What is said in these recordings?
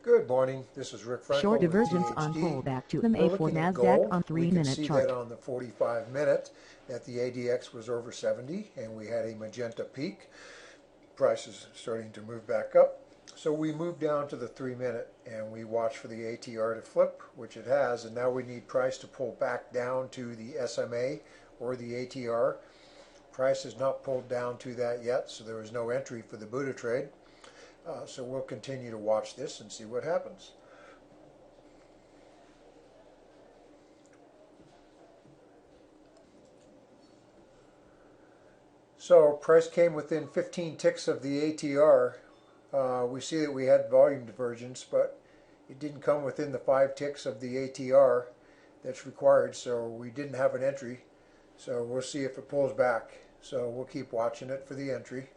Good morning. This is Rick Frankel Short with divergence THD. on pullback to MA We're for looking at NASDAQ gold. on We can 3-minute see chart. that on the 45-minute that the ADX was over 70 and we had a magenta peak. Price is starting to move back up. So we moved down to the 3-minute and we watched for the ATR to flip, which it has, and now we need price to pull back down to the SMA or the ATR. Price has not pulled down to that yet, so there was no entry for the Buddha trade. So we'll continue to watch this and see what happens. So price came within 15 ticks of the ATR. We see that we had volume divergence, but it didn't come within the 5 ticks of the ATR that's required, so we didn't have an entry. So we'll see if it pulls back. So we'll keep watching it for the entry.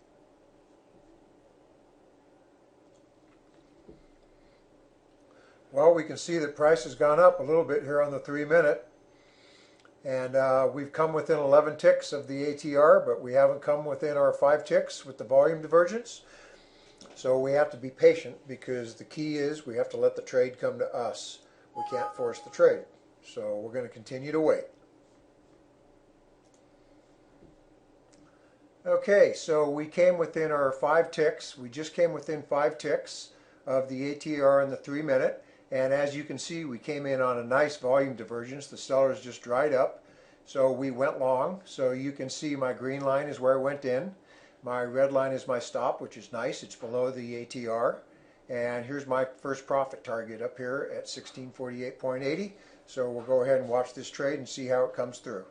Well, we can see that price has gone up a little bit here on the 3-minute. And we've come within 11 ticks of the ATR, but we haven't come within our 5 ticks with the volume divergence. So we have to be patient because the key is we have to let the trade come to us. We can't force the trade. So we're going to continue to wait. Okay, so we came within our 5 ticks. We just came within 5 ticks of the ATR in the 3-minute. And as you can see, we came in on a nice volume divergence. The sellers just dried up. So we went long. So you can see my green line is where I went in. My red line is my stop, which is nice. It's below the ATR. And here's my first profit target up here at 1648.80. So we'll go ahead and watch this trade and see how it comes through.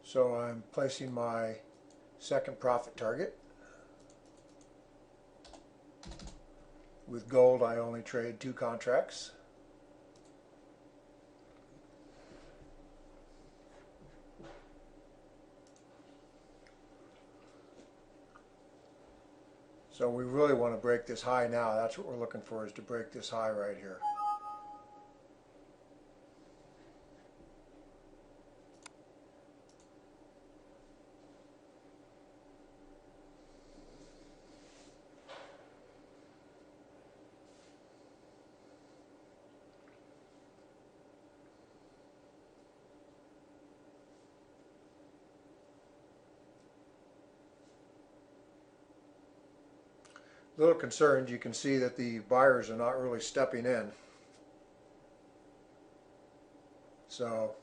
So I'm placing my second profit target. With gold, I only trade 2 contracts. So we really want to break this high now. That's what we're looking for, is to break this high right here. A little concerned. You can see that the buyers are not really stepping in. So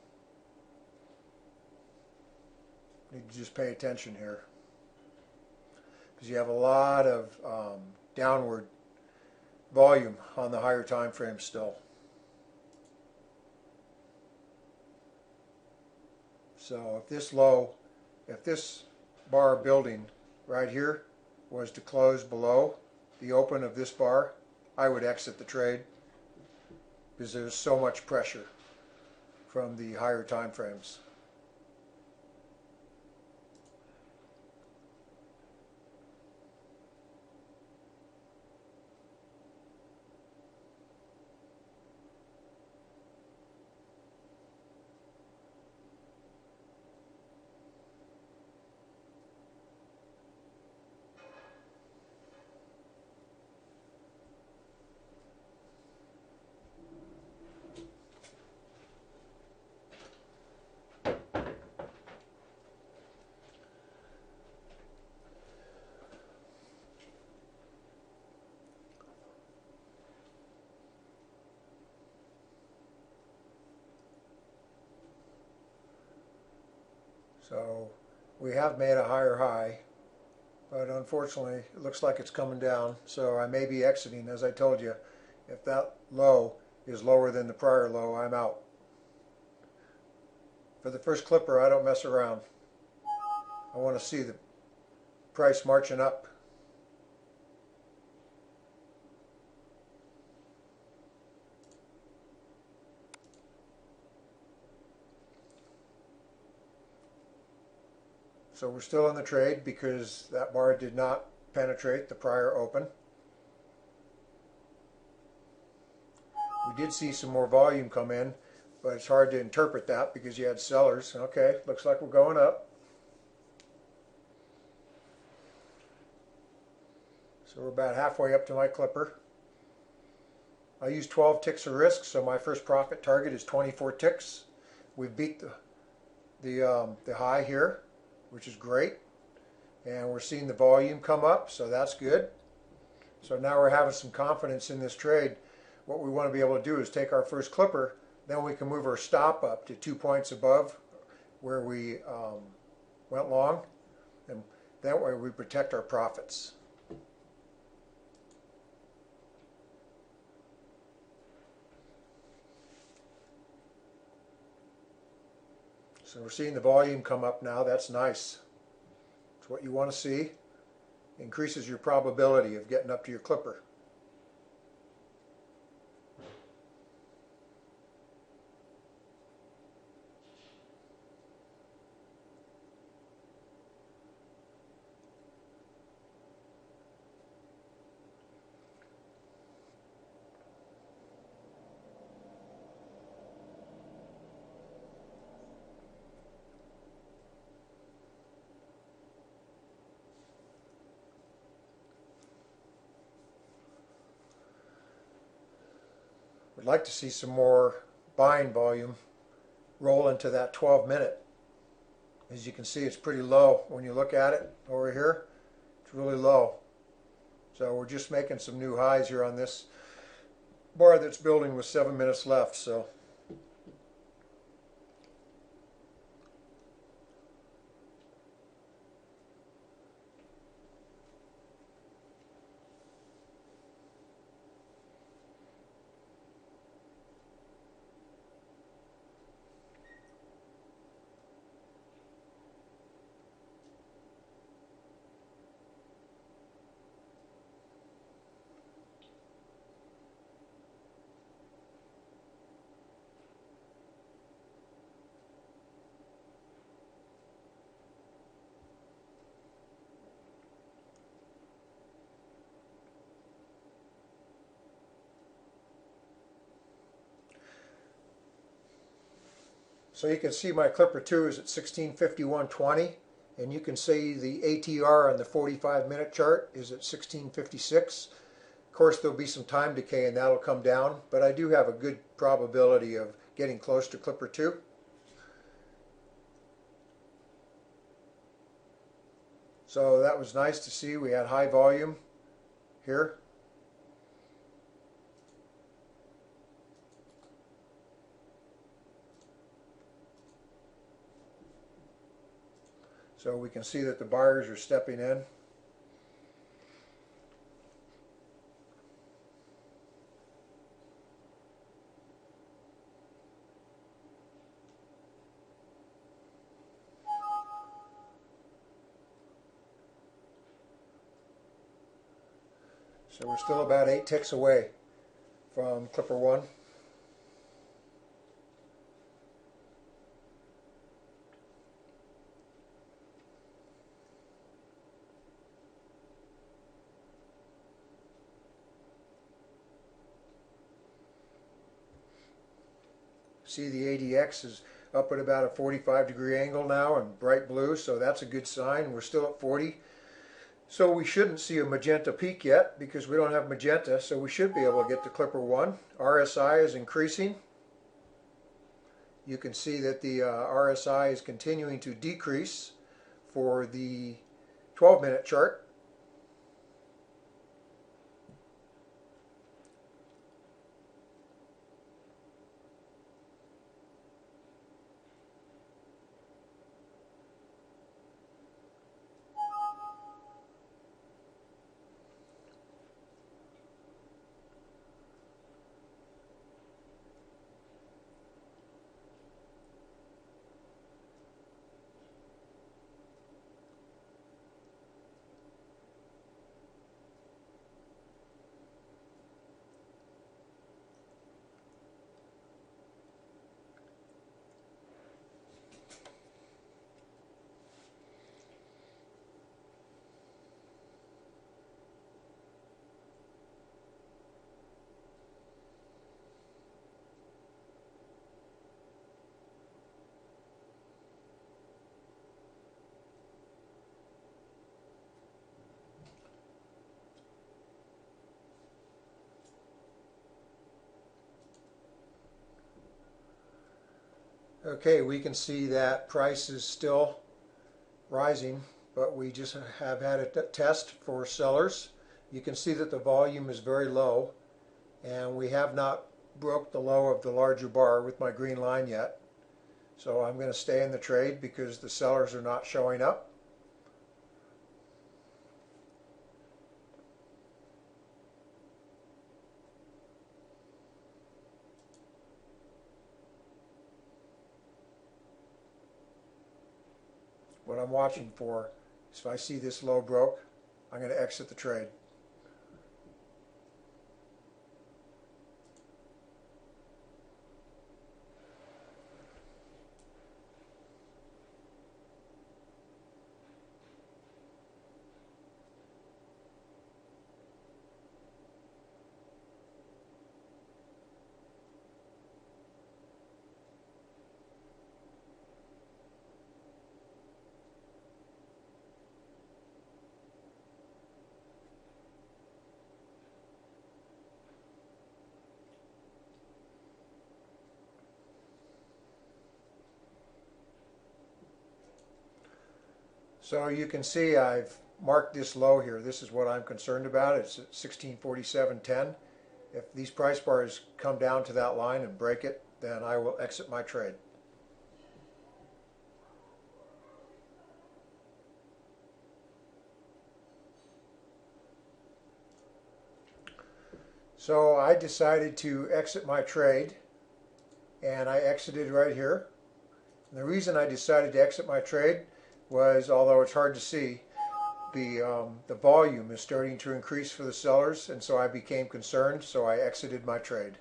need to just pay attention here, because you have a lot of downward volume on the higher time frame still. So if this bar building right here was to close below the open of this bar, I would exit the trade, because there's so much pressure from the higher time frames. So we have made a higher high, but unfortunately it looks like it's coming down. So I may be exiting. As I told you, if that low is lower than the prior low, I'm out. For the first clipper, I don't mess around. I want to see the price marching up. So we're still in the trade because that bar did not penetrate the prior open. We did see some more volume come in, but it's hard to interpret that because you had sellers. Okay, looks like we're going up. So we're about halfway up to my clipper. I use 12 ticks of risk, so my first profit target is 24 ticks. We've beat the high here, which is great. And we're seeing the volume come up, so that's good. So now we're having some confidence in this trade. What we want to be able to do is take our first clipper, then we can move our stop up to 2 points above where we went long, and that way we protect our profits. So we're seeing the volume come up now. That's nice. It's what you want to see. Increases your probability of getting up to your clipper. We'd like to see some more buying volume roll into that 12-minute. As you can see, it's pretty low when you look at it over here. It's really low. So we're just making some new highs here on this bar that's building with 7 minutes left. So you can see my clipper 2 is at 1651.20, and you can see the ATR on the 45-minute chart is at 1656. Of course, there'll be some time decay and that'll come down, but I do have a good probability of getting close to clipper 2. So that was nice to see. We had high volume here. So we can see that the buyers are stepping in. So we're still about 8 ticks away from clipper 1. See, the ADX is up at about a 45-degree angle now and bright blue, so that's a good sign. We're still at 40. So we shouldn't see a magenta peak yet because we don't have magenta, so we should be able to get to clipper 1. RSI is increasing. You can see that the RSI is continuing to decrease for the 12-minute chart. Okay, we can see that price is still rising, but we just have had a test for sellers. You can see that the volume is very low, and we have not broke the low of the larger bar with my green line yet. So I'm going to stay in the trade because the sellers are not showing up. What I'm watching for is if I see this low broke, I'm going to exit the trade. So you can see I've marked this low here. This is what I'm concerned about. It's at 1647.10. If these price bars come down to that line and break it, then I will exit my trade. So I decided to exit my trade, and I exited right here. And the reason I decided to exit my trade was, although it's hard to see, the volume is starting to increase for the sellers, and so I became concerned, so I exited my trade.